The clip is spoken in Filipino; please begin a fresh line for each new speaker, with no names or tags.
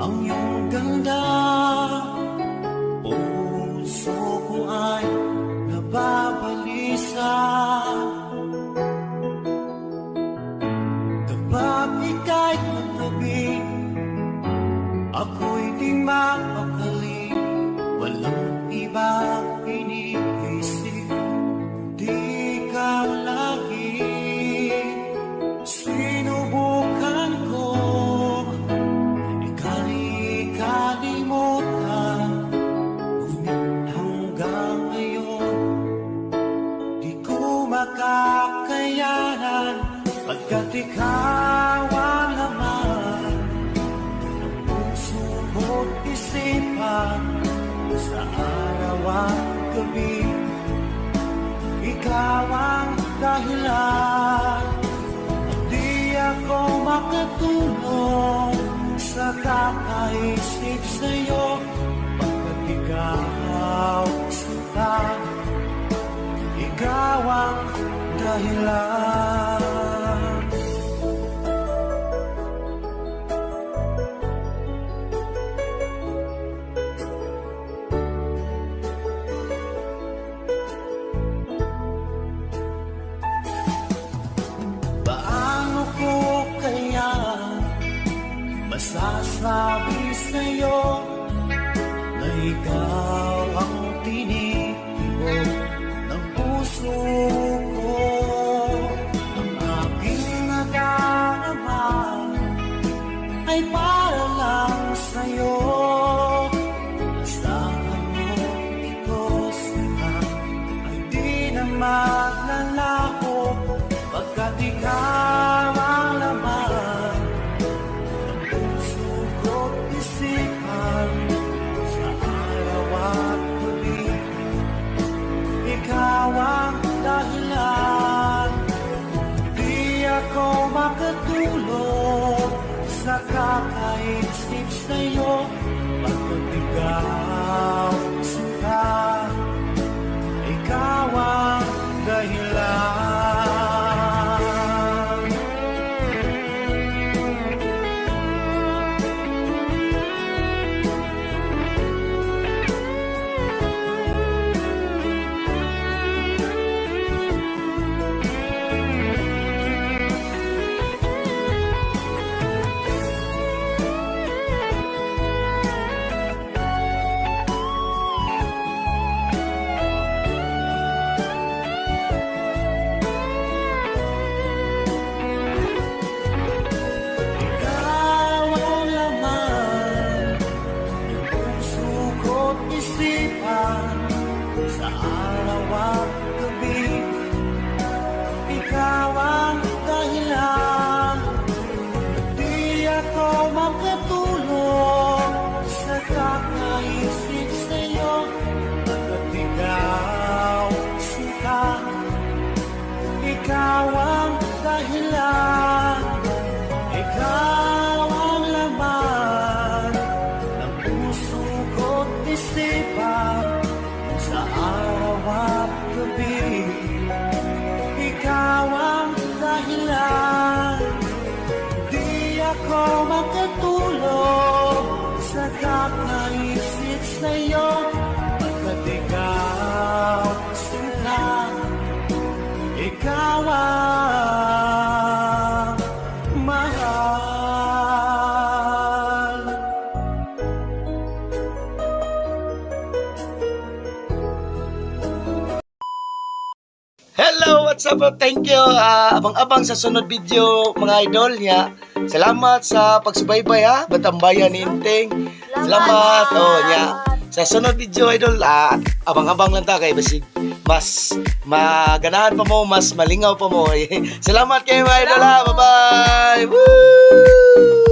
ang iyong ganda. Puso ko ay nababalisa kapag ika'y katabi. Ako'y di mapakali, walang ibang iniisip, di ka lagi. Sinubukan ko ikalimutan, ngunit hanggang ngayon di ko makakayanan, pagkat ikaw ang laman ng puso mo't isipan sa araw at gabi. Ikaw ang dahilan, di ako makatulog sa kakaisip sa'yo, pagkat ikaw sinta, ikaw ang dahilan. Paano ko kaya masasabi sa'yo na ikaw ang tinitibok ng puso ko? Ang aking nadarama ay para lang sa'yo. Asahan mo ito sila ay di na magnanako, pagkat ikaw ang laman ng puso ko't isipan sa araw at gabi. Ikaw ang dahilan, di ako makatulog sa kakaisip sa'yo, pagkat ikaw sinta, ikaw ang dahilan. Sa araw at gabi, ikaw ang dahilan, di ako makatulog sa kakaisip sa'yo, pagkat ikaw sinta, ikaw ang dahilan, ikaw ang laman ng puso ko't isipan sa araw at gabi. Ikaw ang dahilan, di ako makatulog sa kakaisip sa'yo, pagkat ikaw sinta, ikaw ang mahal.
Hello, what's up? Thank you. Abang-abang sa sunod video mga idol niya. Salamat sa pagsubaybay ha. Batambayan ni Inteng. Salamat. Oh, niya. Sa sunod video idol, abang-abang lang ta kay basig mas maganahan pa mo, mas malingaw pa mo. Salamat kayo mga idol ha. Bye-bye. Woo!